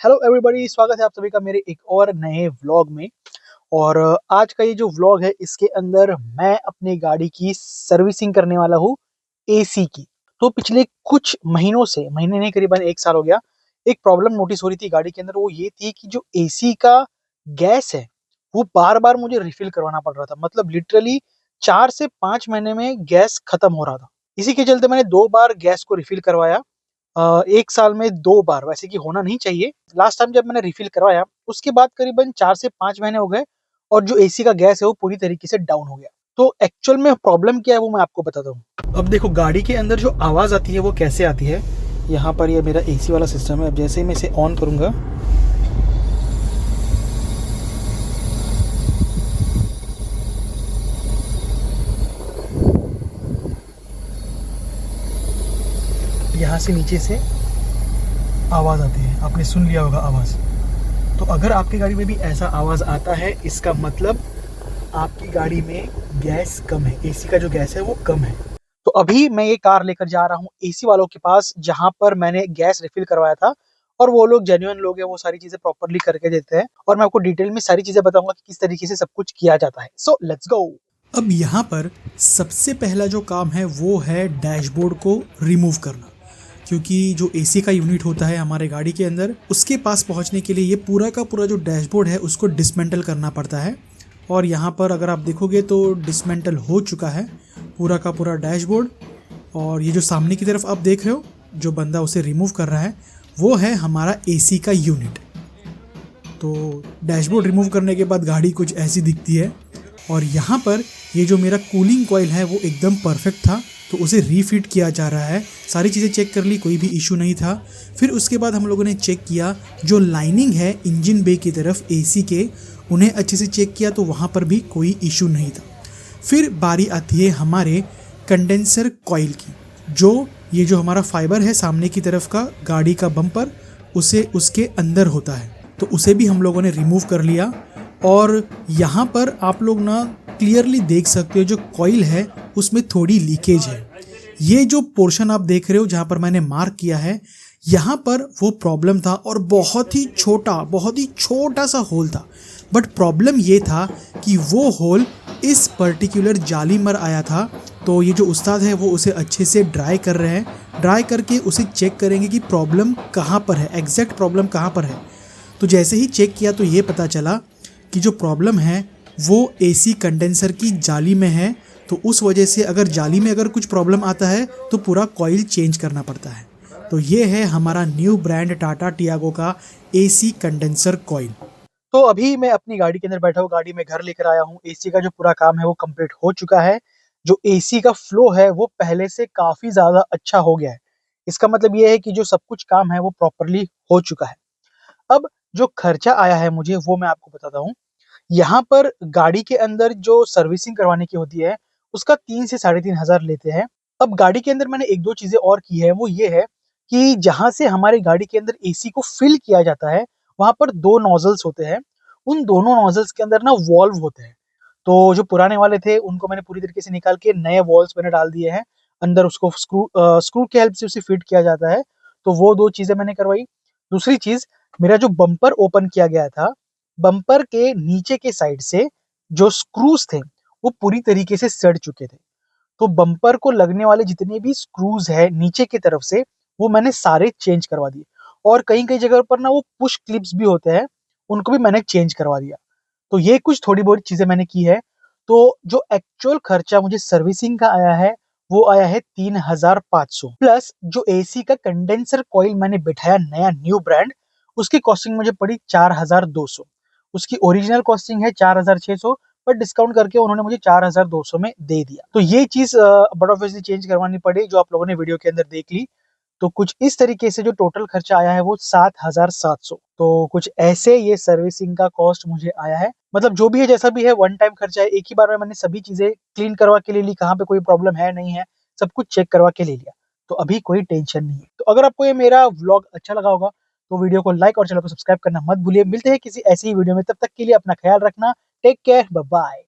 Hello everybody, स्वागत है आप सभी का मेरे एक और नए व्लॉग में। और आज का ये जो व्लॉग है इसके अंदर मैं अपनी गाड़ी की सर्विसिंग करने वाला हूँ, एसी की। तो पिछले कुछ महीनों से, महीने नहीं करीबन 1 साल हो गया, एक प्रॉब्लम नोटिस हो रही थी गाड़ी के अंदर। वो ये थी कि जो एसी का गैस है वो बार बार मुझे रिफिल करवाना पड़ रहा था। मतलब लिटरली 4 से 5 महीने में गैस खत्म हो रहा था। इसी के चलते मैंने 2 बार गैस को रिफिल करवाया। 1 साल में 2 बार, वैसे कि होना नहीं चाहिए। लास्ट टाइम जब मैंने रिफिल करवाया उसके बाद करीबन 4 से 5 महीने हो गए और जो एसी का गैस है वो पूरी तरीके से डाउन हो गया। तो एक्चुअल में प्रॉब्लम क्या है वो मैं आपको बताता हूँ। अब देखो गाड़ी के अंदर जो आवाज़ आती है वो कैसे आती है। यहाँ पर ये मेरा एसी वाला सिस्टम है। अब जैसे ही मैं इसे ऑन करूँगा, यहाँ से नीचे से आवाज़ आती है। आपने सुन लिया होगा आवाज़। तो अगर आपकी गाड़ी में भी ऐसा आवाज़ आता है इसका मतलब आपकी गाड़ी में गैस कम है, एसी का जो गैस है वो कम है। तो अभी मैं ये कार लेकर जा रहा हूँ एसी वालों के पास जहाँ पर मैंने गैस रिफिल करवाया था। और वो लोग जेन्युइन लोग हैं, वो सारी चीजें प्रॉपरली करके देते हैं। और मैं आपको डिटेल में सारी चीजें बताऊंगा कि किस तरीके से सब कुछ किया जाता है। So let's go. अब यहाँ पर सबसे पहला जो काम है वो है डैशबोर्ड को रिमूव करना, क्योंकि जो एसी का यूनिट होता है हमारे गाड़ी के अंदर उसके पास पहुँचने के लिए ये पूरा का पूरा जो डैशबोर्ड है उसको डिसमेंटल करना पड़ता है। और यहाँ पर अगर आप देखोगे तो डिसमेंटल हो चुका है पूरा का पूरा डैशबोर्ड। और ये जो सामने की तरफ आप देख रहे हो जो बंदा उसे रिमूव कर रहा है वो है हमारा एसी का यूनिट। तो डैशबोर्ड रिमूव करने के बाद गाड़ी कुछ ऐसी दिखती है। और यहाँ पर ये जो मेरा कूलिंग कॉइल है वो एकदम परफेक्ट था, तो उसे रीफिट किया जा रहा है। सारी चीज़ें चेक कर ली, कोई भी इशू नहीं था। फिर उसके बाद हम लोगों ने चेक किया जो लाइनिंग है इंजन बे की तरफ एसी के, उन्हें अच्छे से चेक किया तो वहाँ पर भी कोई इशू नहीं था। फिर बारी आती है हमारे कंडेंसर कॉइल की। जो ये जो हमारा फाइबर है सामने की तरफ का गाड़ी का बम्पर, उसे उसके अंदर होता है, तो उसे भी हम लोगों ने रिमूव कर लिया। और यहाँ पर आप लोग ना क्लियरली देख सकते हो जो कॉइल है उसमें थोड़ी लीकेज है। ये जो पोर्शन आप देख रहे हो जहाँ पर मैंने मार्क किया है, यहाँ पर वो प्रॉब्लम था और बहुत ही छोटा सा होल था। बट प्रॉब्लम ये था कि वो होल इस पर्टिकुलर जाली मर आया था। तो ये जो उस्ताद है वो उसे अच्छे से ड्राई कर रहे हैं। ड्राई करके उसे चेक करेंगे कि प्रॉब्लम कहाँ पर है, एग्जैक्ट प्रॉब्लम कहाँ पर है। तो जैसे ही चेक किया तो ये पता चला कि जो प्रॉब्लम है वो एसी कंडेंसर की जाली में है। तो उस वजह से अगर जाली में अगर कुछ प्रॉब्लम आता है तो पूरा कॉइल चेंज करना पड़ता है। तो ये है हमारा न्यू ब्रांड टाटा टियागो का एसी कंडेंसर कॉइल। तो अभी मैं अपनी गाड़ी के अंदर बैठा हूँ, गाड़ी में घर लेकर आया हूँ। एसी का जो पूरा काम है वो कंप्लीट हो चुका है। जो एसी का फ्लो है वो पहले से काफी ज्यादा अच्छा हो गया है। इसका मतलब ये है कि जो सब कुछ काम है वो प्रॉपरली हो चुका है। अब जो खर्चा आया है मुझे वो मैं आपको बताता हूँ। यहाँ पर गाड़ी के अंदर जो सर्विसिंग करवाने की होती है उसका 3 से 3,500 लेते हैं। अब गाड़ी के अंदर मैंने एक दो चीजें और की है, वो ये है कि जहां से हमारी गाड़ी के अंदर एसी को फिल किया जाता है वहां पर दो नोजल्स होते हैं। उन दोनों नोजल्स के अंदर ना वॉल्व होते हैं। तो जो पुराने वाले थे उनको मैंने पूरी तरीके से निकाल के नए वॉल्व्स मैंने डाल दिए हैं। अंदर उसको स्क्रू की हेल्प से उसे फिट किया जाता है। तो वो दो चीजें मैंने करवाई। दूसरी चीज, मेरा जो बम्पर ओपन किया गया था, बम्पर के नीचे के साइड से जो स्क्रूज थे वो पूरी तरीके से सड़ चुके थे। तो बम्पर को लगने वाले जितने भी स्क्रूज है नीचे की तरफ से वो मैंने सारे चेंज करवा दिए। और कहीं कहीं जगह पर ना वो पुश क्लिप्स भी होते हैं, उनको भी मैंने चेंज करवा दिया। तो ये कुछ थोड़ी बहुत चीजें मैंने की है। तो जो एक्चुअल खर्चा मुझे सर्विसिंग का आया है वो आया है 3,500 प्लस जो एसी का कंडेंसर कॉइल मैंने बिठाया नया न्यू ब्रांड, उसकी कॉस्टिंग मुझे पड़ी 4,200। उसकी ओरिजिनल कॉस्टिंग है 4,600, पर डिस्काउंट करके उन्होंने मुझे 4,200 में दे दिया। तो ये चीज बट ऑब्वियसली चेंज करवानी पड़ी जो आप लोगों ने वीडियो के अंदर देख ली। तो कुछ इस तरीके से जो टोटल खर्चा आया है वो 7,700। तो कुछ ऐसे ये सर्विसिंग का कॉस्ट मुझे आया है। मतलब जो भी है जैसा भी है वन टाइम खर्चा है। एक ही बार में मैंने सभी चीजें क्लीन करवा के ले ली, कहाँ पे कोई प्रॉब्लम है नहीं है सब कुछ चेक करवा के ले लिया। तो अभी कोई टेंशन नहीं है। तो अगर आपको ये मेरा व्लॉग अच्छा लगा होगा तो वीडियो को लाइक और चैनल को सब्सक्राइब करना मत भूलिए। मिलते हैं किसी ऐसी ही वीडियो में, तब तक के लिए अपना ख्याल रखना। Take care, bye bye.